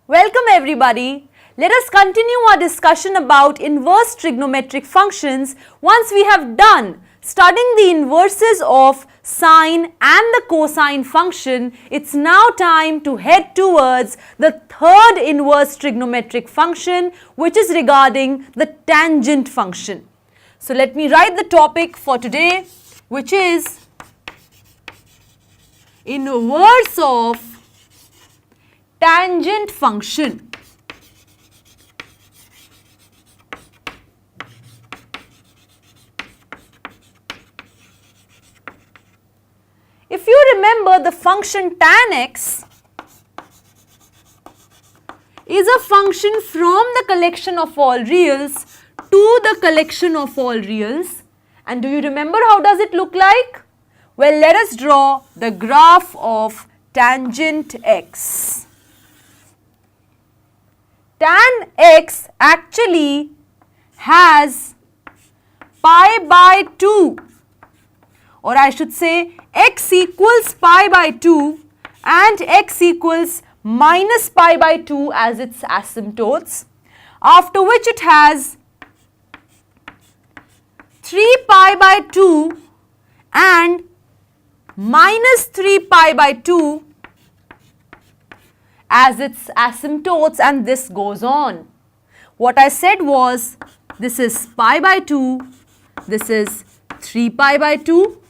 Welcome everybody. Let us continue our discussion about inverse trigonometric functions once we have done studying the inverses of sine and the cosine function. It's now time to head towards the third inverse trigonometric function, which is regarding the tangent function. So let me write the topic for today, which is inverse of tangent function. If you remember, the function tan x is a function from the collection of all reals to the collection of all reals. And do you remember how does it look like? Well, let us draw the graph of tangent x. Tan x actually has pi by 2, or I should say x equals pi by 2 and x equals minus pi by 2 as its asymptotes, after which it has 3 pi by 2 and minus 3 pi by 2 as its asymptotes, and this goes on. What I said was this is pi by 2, this is 3 pi by 2,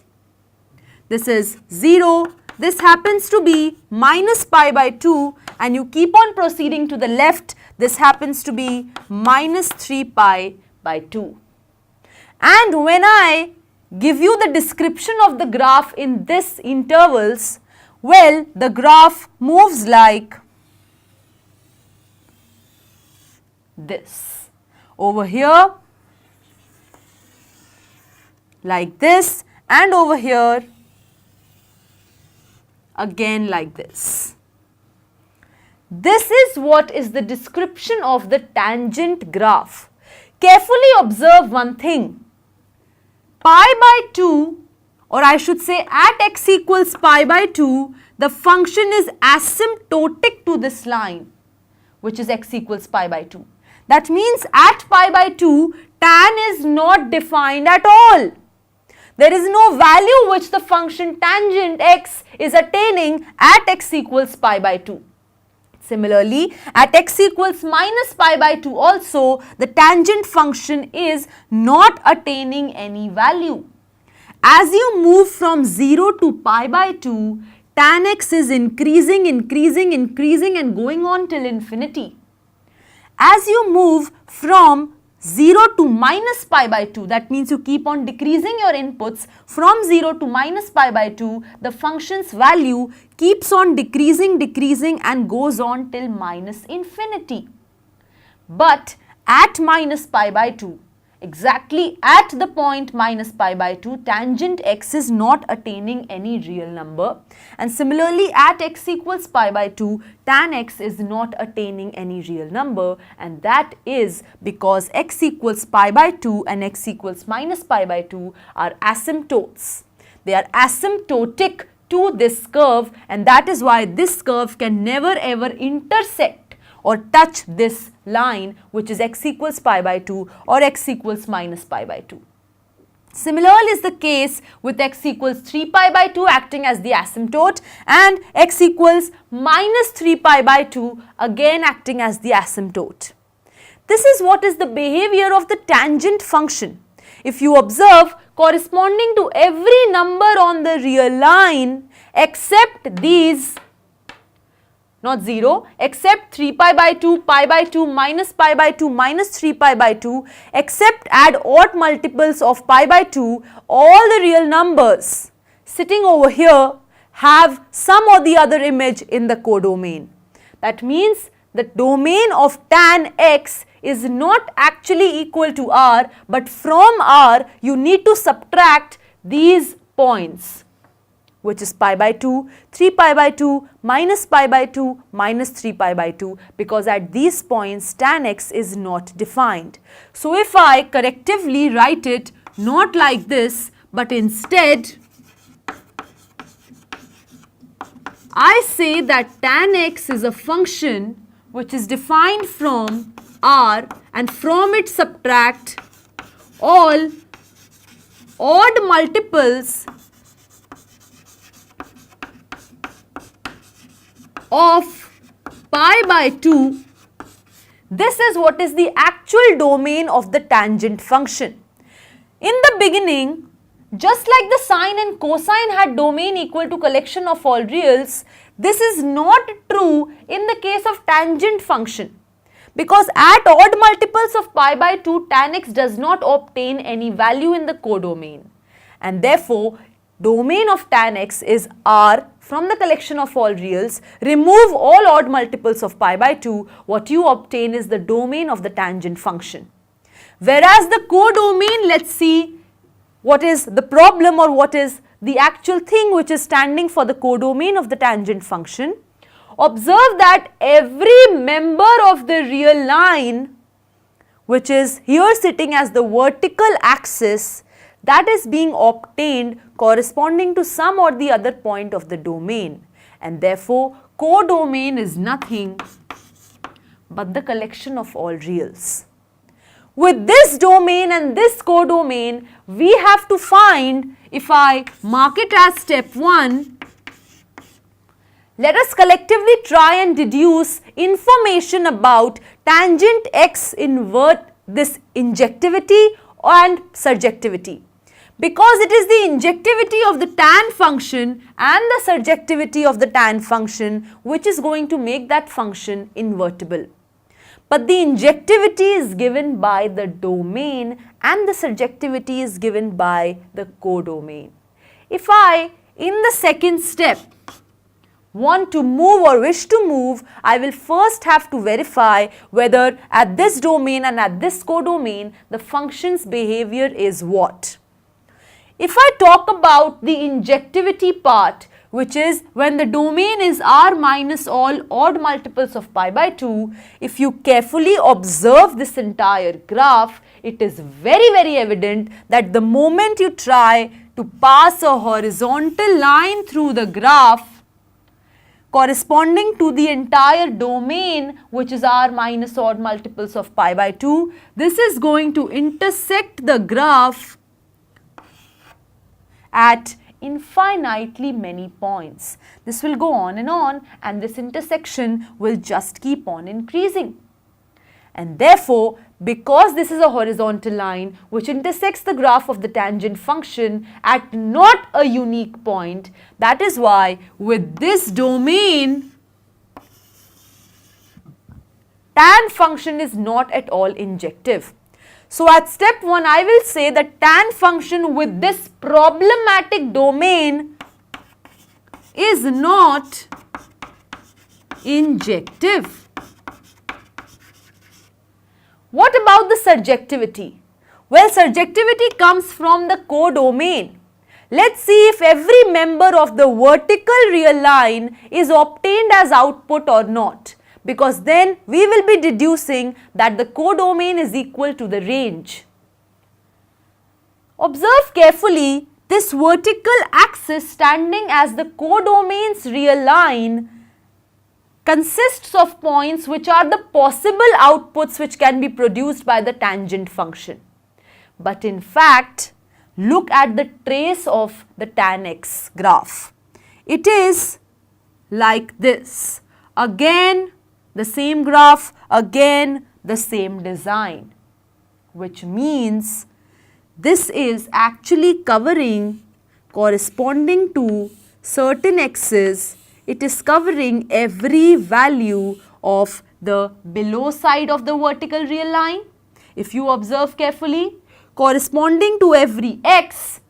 this is 0, this happens to be minus pi by 2, and you keep on proceeding to the left, this happens to be minus 3 pi by 2. And when I give you the description of the graph in this intervals, well, the graph moves like this. Over here, like this, and over here, again like this. This is what is the description of the tangent graph. Carefully observe one thing. Pi by 2, or I should say at x equals pi by 2, the function is asymptotic to this line, which is x equals pi by 2. That means at pi by 2, tan is not defined at all. There is no value which the function tangent x is attaining at x equals pi by 2. Similarly, at x equals minus pi by 2 also, the tangent function is not attaining any value. As you move from 0 to pi by 2, tan x is increasing and going on till infinity. As you move from 0 to minus pi by 2, that means you keep on decreasing your inputs from 0 to minus pi by 2, the function's value keeps on decreasing and goes on till minus infinity. But at minus pi by 2, exactly at the point minus pi by 2, tangent x is not attaining any real number. And similarly, at x equals pi by 2, tan x is not attaining any real number, and that is because x equals pi by 2 and x equals minus pi by 2 are asymptotes. They are asymptotic to this curve, and that is why this curve can never ever intersect or touch this line, which is x equals pi by 2 or x equals minus pi by 2. Similarly is the case with x equals 3 pi by 2 acting as the asymptote, and x equals minus 3 pi by 2 again acting as the asymptote. This is what is the behavior of the tangent function. If you observe, corresponding to every number on the real line except these, not 0, except 3 pi by 2, minus pi by 2, minus 3 pi by 2, except add odd multiples of pi by 2, all the real numbers sitting over here have some or the other image in the codomain. That means the domain of tan x is not actually equal to R, but from R you need to subtract these points, which is pi by 2, 3 pi by 2, minus pi by 2, minus 3 pi by 2, because at these points tan x is not defined. So if I correctively write it not like this, but instead I say that tan x is a function which is defined from R, and from it subtract all odd multiples of pi by 2. This is what is the actual domain of the tangent function. In the beginning, just like the sine and cosine had domain equal to collection of all reals, this is not true in the case of tangent function, because at odd multiples of pi by 2, tan x does not obtain any value in the codomain, and therefore domain of tan x is R from the collection of all reals. Remove all odd multiples of pi by 2, what you obtain is the domain of the tangent function. Whereas the codomain, let's see what is the problem or what is the actual thing which is standing for the codomain of the tangent function. Observe that every member of the real line, which is here sitting as the vertical axis, that is being obtained corresponding to some or the other point of the domain, and therefore codomain is nothing but the collection of all reals. With this domain and this codomain, we have to find, if I mark it as step 1, let us collectively try and deduce information about tangent x invert this injectivity and surjectivity. Because it is the injectivity of the tan function and the surjectivity of the tan function which is going to make that function invertible. But the injectivity is given by the domain and the surjectivity is given by the codomain. If I, in the second step, want to move or wish to move, I will first have to verify whether at this domain and at this codomain the function's behavior is what. If I talk about the injectivity part, which is when the domain is R minus all odd multiples of pi by 2, if you carefully observe this entire graph, it is very evident that the moment you try to pass a horizontal line through the graph corresponding to the entire domain, which is R minus odd multiples of pi by 2, this is going to intersect the graph at infinitely many points. This will go on and this intersection will just keep on increasing. And therefore, because this is a horizontal line which intersects the graph of the tangent function at not a unique point, that is why with this domain, tan function is not at all injective. So at step 1, I will say that tan function with this problematic domain is not injective. What about the surjectivity? Well, surjectivity comes from the codomain. Let's see if every member of the vertical real line is obtained as output or not, because then we will be deducing that the codomain is equal to the range. Observe carefully this vertical axis standing as the codomain's real line consists of points which are the possible outputs which can be produced by the tangent function. But in fact, look at the trace of the tan x graph. It is like this. Again, the same graph, again the same design, which means this is actually covering, corresponding to certain x's, it is covering every value of the below side of the vertical real line. If you observe carefully, corresponding to every x,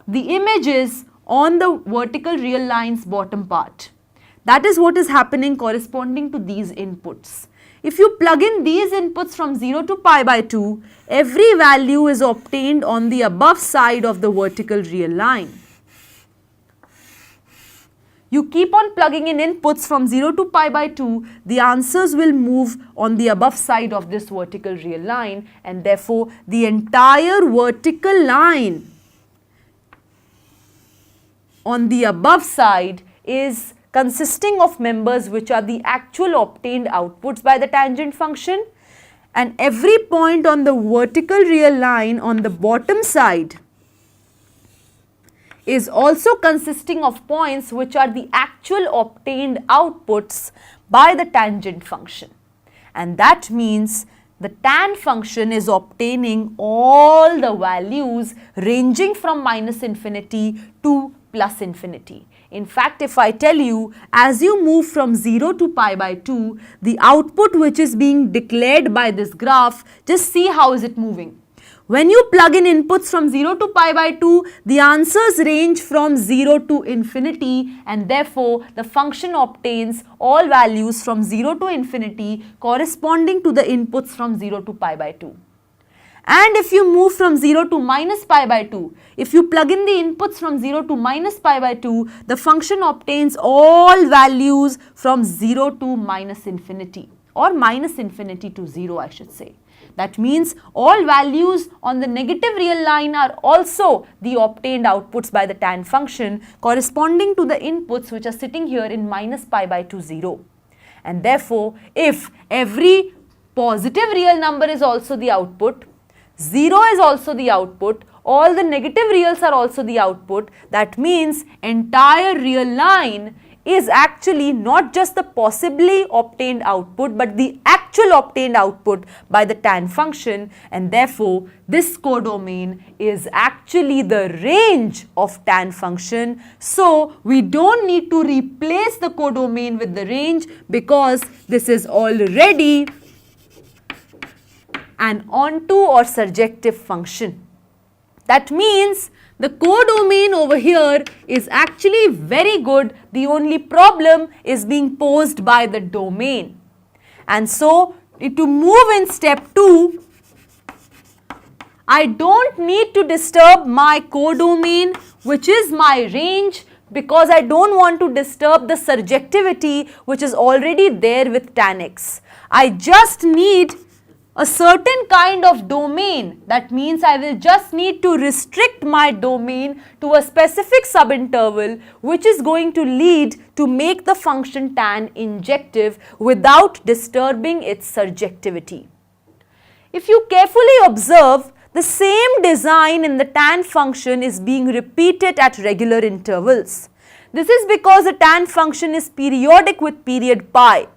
the image is on the vertical real line's bottom part. That is what is happening corresponding to these inputs. If you plug in these inputs from 0 to pi by 2, every value is obtained on the above side of the vertical real line. You keep on plugging in inputs from 0 to pi by 2, the answers will move on the above side of this vertical real line, and therefore the entire vertical line on the above side is consisting of members which are the actual obtained outputs by the tangent function, and every point on the vertical real line on the bottom side is also consisting of points which are the actual obtained outputs by the tangent function. And that means the tan function is obtaining all the values ranging from minus infinity to plus infinity. In fact, if I tell you, as you move from 0 to pi by 2, the output which is being declared by this graph, just see how is it moving. When you plug in inputs from 0 to pi by 2, the answers range from 0 to infinity, and therefore the function obtains all values from 0 to infinity corresponding to the inputs from 0 to pi by 2. And if you move from 0 to minus pi by 2, if you plug in the inputs from 0 to minus pi by 2, the function obtains all values from 0 to minus infinity, or minus infinity to 0, I should say. That means all values on the negative real line are also the obtained outputs by the tan function corresponding to the inputs which are sitting here in minus pi by 2, 0. And therefore, if every positive real number is also the output, 0 is also the output, all the negative reals are also the output, that means entire real line is actually not just the possibly obtained output but the actual obtained output by the tan function, and therefore this codomain is actually the range of tan function. So we don't need to replace the codomain with the range because this is already an onto or surjective function. That means the codomain over here is actually very good. The only problem is being posed by the domain. And so, to move in step 2, I don't need to disturb my codomain, which is my range, because I don't want to disturb the surjectivity which is already there with tan x. I just need a certain kind of domain. That means I will just need to restrict my domain to a specific subinterval which is going to lead to make the function tan injective without disturbing its surjectivity. If you carefully observe, the same design in the tan function is being repeated at regular intervals. This is because the tan function is periodic with period pi.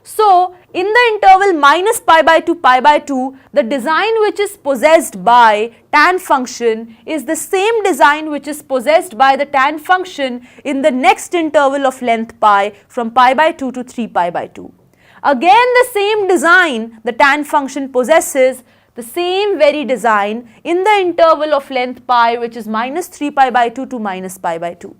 So, in the interval minus pi by 2, pi by 2, the design which is possessed by tan function is the same design which is possessed by the tan function in the next interval of length pi from pi by 2 to 3 pi by 2. Again the same design the tan function possesses, the same very design in the interval of length pi which is minus 3 pi by 2 to minus pi by 2.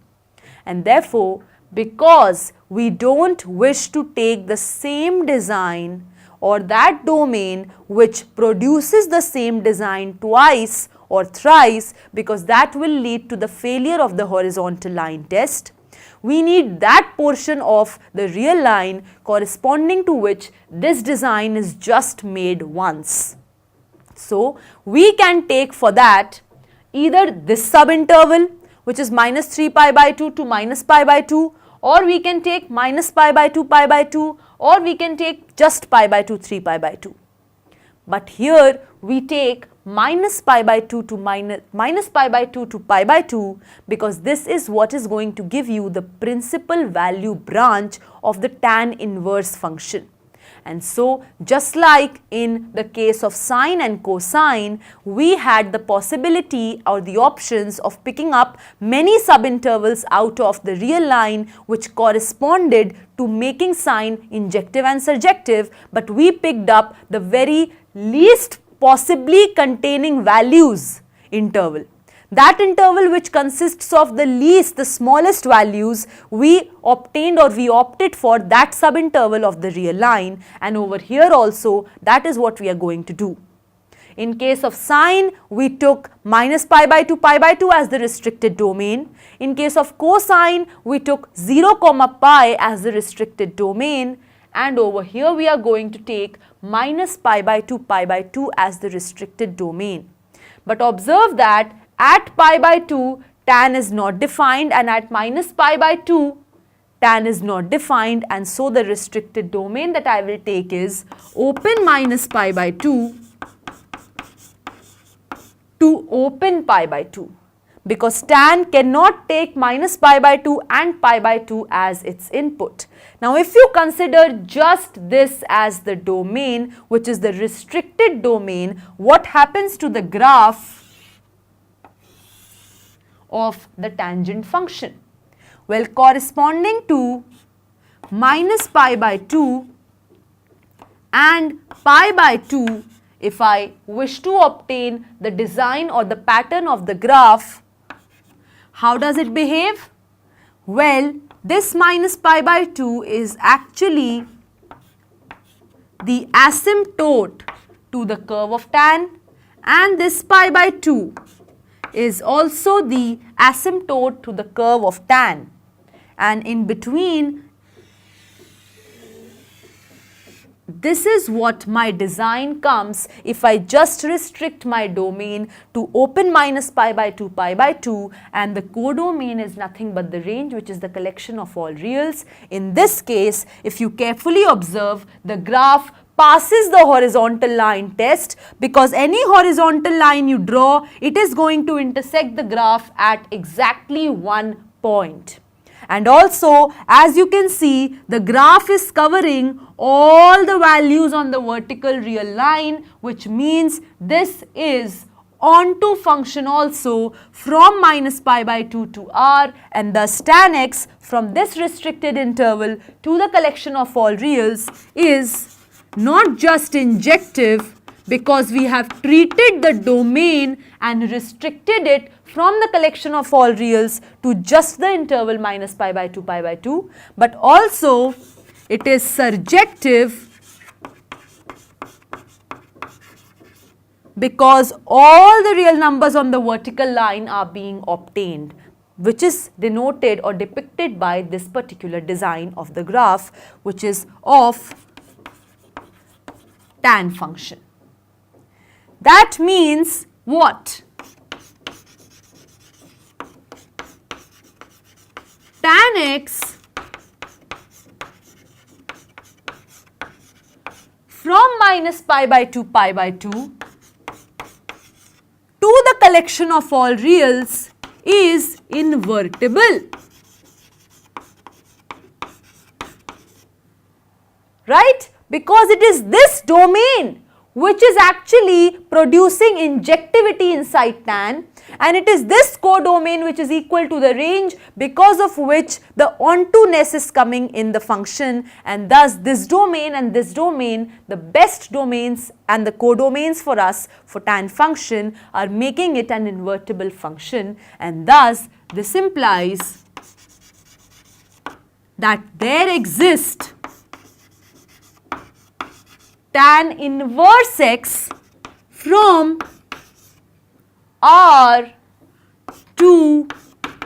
And therefore, because we don't wish to take the same design or that domain which produces the same design twice or thrice, because that will lead to the failure of the horizontal line test, we need that portion of the real line corresponding to which this design is just made once. So, we can take for that either this subinterval which is minus 3 pi by 2 to minus pi by 2, or we can take minus pi by 2 pi by 2, or we can take just pi by 2 3 pi by 2. But here we take minus pi by 2 to minus pi by 2 to pi by 2 because this is what is going to give you the principal value branch of the tan inverse function. And so, just like in the case of sine and cosine, we had the possibility or the options of picking up many subintervals out of the real line which corresponded to making sine injective and surjective, but we picked up the very least possibly containing values interval. That interval which consists of the least, the smallest values, we obtained or we opted for that subinterval of the real line, and over here also that is what we are going to do. In case of sine, we took minus pi by 2 as the restricted domain. In case of cosine, we took 0 comma pi as the restricted domain, and over here we are going to take minus pi by 2 as the restricted domain. But observe that at pi by 2, tan is not defined, and at minus pi by 2, tan is not defined, and so the restricted domain that I will take is open minus pi by 2 to open pi by 2, because tan cannot take minus pi by 2 and pi by 2 as its input. Now if you consider just this as the domain, which is the restricted domain, what happens to the graph of the tangent function? Well, corresponding to minus pi by 2 and pi by 2, if I wish to obtain the design or the pattern of the graph, how does it behave? Well, this minus pi by 2 is actually the asymptote to the curve of tan, and this pi by 2 is also the asymptote to the curve of tan, and in between, this is what my design comes if I just restrict my domain to open minus pi by 2, and the codomain is nothing but the range, which is the collection of all reals. In this case, if you carefully observe, the graph passes the horizontal line test, because any horizontal line you draw, it is going to intersect the graph at exactly one point. And also, as you can see, the graph is covering all the values on the vertical real line, which means this is onto function also from minus pi by 2 to r, and thus tan x from this restricted interval to the collection of all reals is not just injective, because we have treated the domain and restricted it from the collection of all reals to just the interval minus pi by 2, but also it is surjective because all the real numbers on the vertical line are being obtained, which is denoted or depicted by this particular design of the graph, which is of tan function. That means what? Tan x from minus pi by 2 to the collection of all reals is invertible. Right? Because it is this domain which is actually producing injectivity inside tan, and it is this codomain which is equal to the range, because of which the onto-ness is coming in the function, and thus this domain and this domain, the best domains and the codomains for us for tan function, are making it an invertible function, and thus this implies that there exists tan inverse x from r to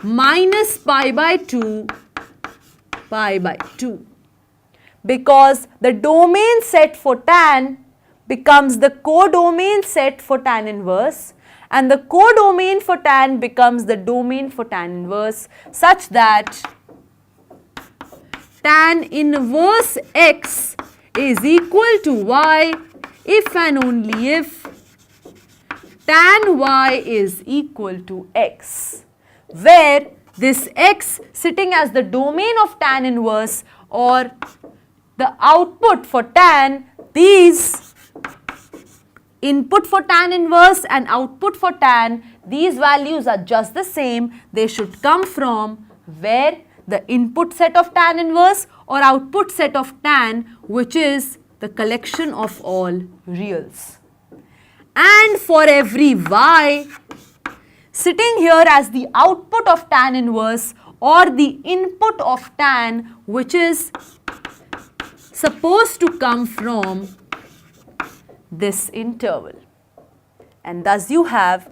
minus pi by 2, because the domain set for tan becomes the codomain set for tan inverse, and the codomain for tan becomes the domain for tan inverse, such that tan inverse x is equal to y if and only if tan y is equal to x, where this x sitting as the domain of tan inverse or the output for tan, these input for tan inverse and output for tan, these values are just the same. They should come from where the input set of tan inverse or output set of tan, which is the collection of all reals. And for every y sitting here as the output of tan inverse or the input of tan, which is supposed to come from this interval. And thus you have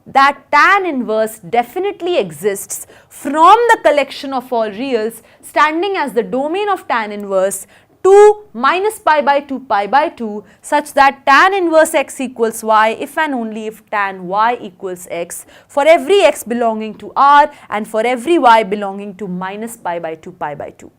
that tan inverse definitely exists from the collection of all reals standing as the domain of tan inverse 2 minus pi by 2 such that tan inverse x equals y if and only if tan y equals x for every x belonging to R and for every y belonging to minus pi by 2 pi by 2.